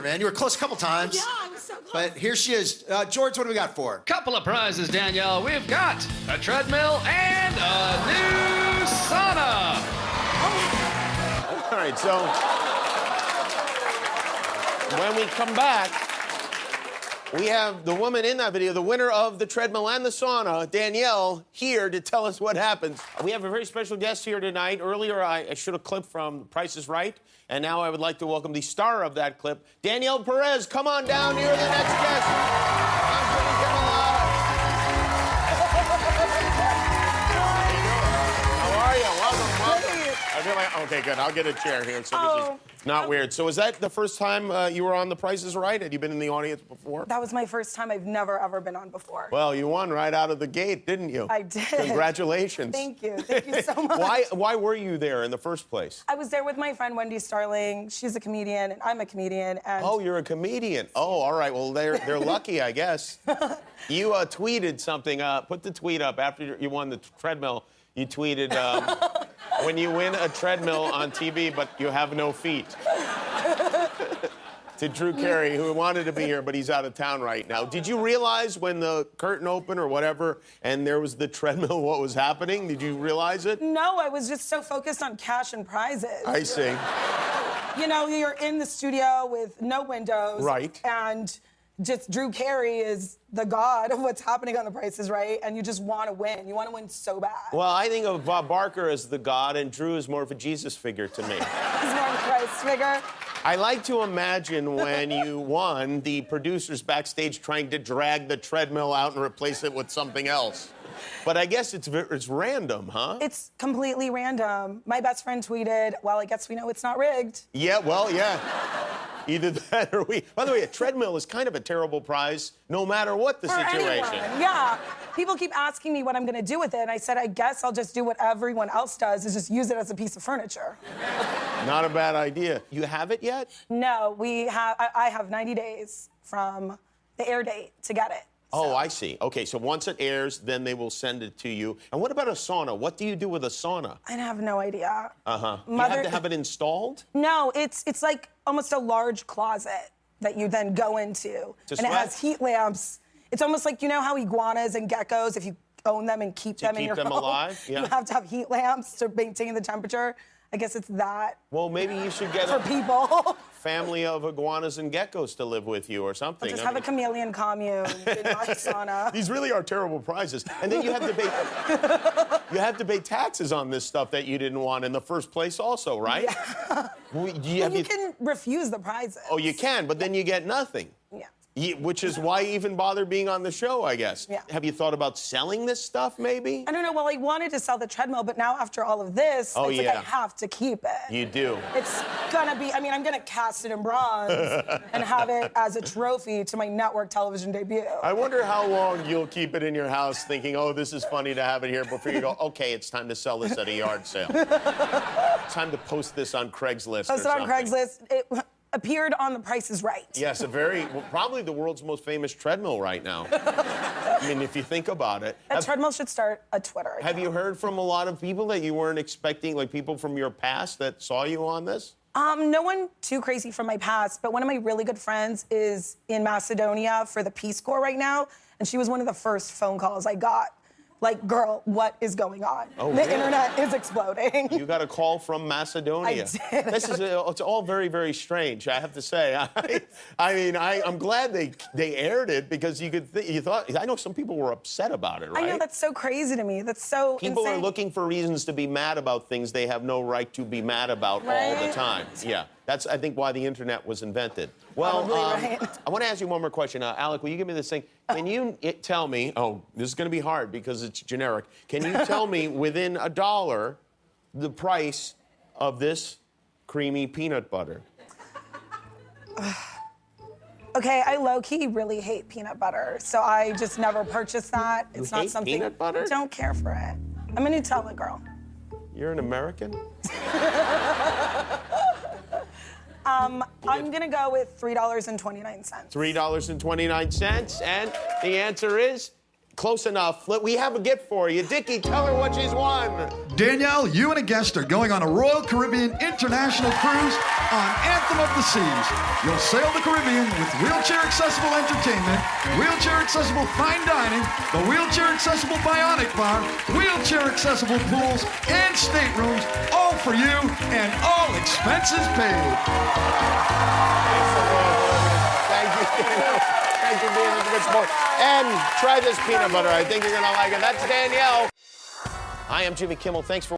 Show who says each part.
Speaker 1: Man, you were close a couple times.
Speaker 2: Yeah, I was so close.
Speaker 1: But here she is. George, what do we got for her?
Speaker 3: Couple of prizes, Danielle. We've got a treadmill and a new sauna.
Speaker 4: All right, so when we come back, we have the woman in that video, the winner of the treadmill and the sauna, Danielle, here to tell us what happens. We have a very special guest here tonight. Earlier, I showed a clip from Price is Right, and now I would like to welcome the star of that clip, Danielle Perez. Come on down. You're the next guest. I'm Jimmy Kimmel Lie. How are you? Welcome. Okay, good. I'll get a chair here so this is not weird. So is that the first time you were on The Price is Right? Had you been in the audience before?
Speaker 2: That was my first time. I've never, ever been on before.
Speaker 4: Well, you won right out of the gate, didn't you?
Speaker 2: I did.
Speaker 4: Congratulations.
Speaker 2: Thank you. Thank you so much.
Speaker 4: Why were you there in the first place?
Speaker 2: I was there with my friend Wendy Starling. She's a comedian, and I'm a comedian. And
Speaker 4: Oh, you're a comedian. Oh, all right. Well, they're lucky, I guess. You tweeted something. Put the tweet up after you won the treadmill. You tweeted, when you win a treadmill on TV, but you have no feet. To Drew Carey, who wanted to be here, but he's out of town right now. Did you realize when the curtain opened or whatever, and there was the treadmill, what was happening? Did you realize it?
Speaker 2: No, I was just so focused on cash and prizes.
Speaker 4: I see.
Speaker 2: You know, you're in the studio with no windows.
Speaker 4: Right.
Speaker 2: And just Drew Carey is the god of what's happening on The Price is Right, and you just want to win. You want to win so bad.
Speaker 4: Well, I think of Bob Barker as the god, and Drew is more of a Jesus figure to me.
Speaker 2: He's more of a Christ figure.
Speaker 4: I like to imagine when you won, the producers backstage trying to drag the treadmill out and replace it with something else. But I guess it's random, huh?
Speaker 2: It's completely random. My best friend tweeted, well, I guess we know it's not rigged.
Speaker 4: Yeah, well, yeah. Either that or we... By the way, a treadmill is kind of a terrible prize, no matter what the situation.
Speaker 2: Anyone. Yeah. People keep asking me what I'm going to do with it, and I said, I guess I'll just do what everyone else does, is just use it as a piece of furniture.
Speaker 4: Not a bad idea. You have it yet?
Speaker 2: No, I have 90 days from the air date to get it.
Speaker 4: Oh, I see. Okay, so once it airs, then they will send it to you. And what about a sauna? What do you do with a sauna?
Speaker 2: I have no idea.
Speaker 4: Uh-huh. You have to have it installed?
Speaker 2: No, it's like almost a large closet that you then go into. And it has heat lamps. It's almost like, you know how iguanas and geckos, if you own them and keep them in your home,
Speaker 4: alive? Yeah.
Speaker 2: you have to have heat lamps to maintain the temperature. I guess it's that.
Speaker 4: Well, maybe you should get
Speaker 2: for people.
Speaker 4: Family of iguanas and geckos to live with you or something.
Speaker 2: I'll just have a chameleon commune in my sauna.
Speaker 4: These really are terrible prizes. And then you have to pay taxes on this stuff that you didn't want in the first place also, right?
Speaker 2: Yeah. You can refuse the prizes.
Speaker 4: Oh, you can, but then you get nothing.
Speaker 2: Yeah.
Speaker 4: Which is why even bother being on the show, I guess.
Speaker 2: Yeah.
Speaker 4: Have you thought about selling this stuff, maybe?
Speaker 2: I don't know. Well, I wanted to sell the treadmill, but now after all of this, it's like I have to keep it.
Speaker 4: You do.
Speaker 2: It's gonna be, I mean, I'm gonna cast it in bronze and have it as a trophy to my network television debut.
Speaker 4: I wonder how long you'll keep it in your house thinking, oh, this is funny to have it here before you go, okay, it's time to sell this at a yard sale. It's time to post this on Craigslist
Speaker 2: Post it on Craigslist. It appeared on The Price is Right.
Speaker 4: Yes, probably the world's most famous treadmill right now. I mean, if you think about it.
Speaker 2: That treadmill should start a Twitter account.
Speaker 4: Have you heard from a lot of people that you weren't expecting, like people from your past that saw you on this?
Speaker 2: No one too crazy from my past, but one of my really good friends is in Macedonia for the Peace Corps right now, and she was one of the first phone calls I got. Like, girl, what is going on?
Speaker 4: Oh,
Speaker 2: the internet is exploding.
Speaker 4: You got a call from Macedonia.
Speaker 2: I did.
Speaker 4: It's all very, very strange, I have to say. I'm glad they aired it because you thought, I know some people were upset about it, right?
Speaker 2: I know, that's so crazy to me. That's so
Speaker 4: People
Speaker 2: insane.
Speaker 4: are looking for reasons to be mad about things they have no right to be mad about all the time. Yeah, that's, I think, why the internet was invented. Well,
Speaker 2: right.
Speaker 4: I want to ask you one more question. Alec, will you give me this thing? Can you tell me, oh, this is going to be hard because it's generic. Can you tell me within $1 the price of this creamy peanut butter?
Speaker 2: Okay, I low-key really hate peanut butter, so I just never purchase that. It's not something.
Speaker 4: Peanut butter?
Speaker 2: I don't care for it. I'm a Nutella girl.
Speaker 4: You're an American?
Speaker 2: I'm gonna go with $3.29.
Speaker 4: $3.29, and the answer is close enough. We have a gift for you. Dickie, tell her what she's won.
Speaker 5: Danielle, you and a guest are going on a Royal Caribbean International cruise on Anthem of the Seas. You'll sail the Caribbean with wheelchair-accessible entertainment, wheelchair-accessible fine dining, the wheelchair-accessible Bionic Bar, wheelchair-accessible pools, and staterooms, all for you and all expenses paid.
Speaker 4: Thank you, Danielle. Thank you for being such a good sport. And try this peanut butter. I think you're going to like it. That's Danielle. Hi, I'm Jimmy Kimmel. Thanks for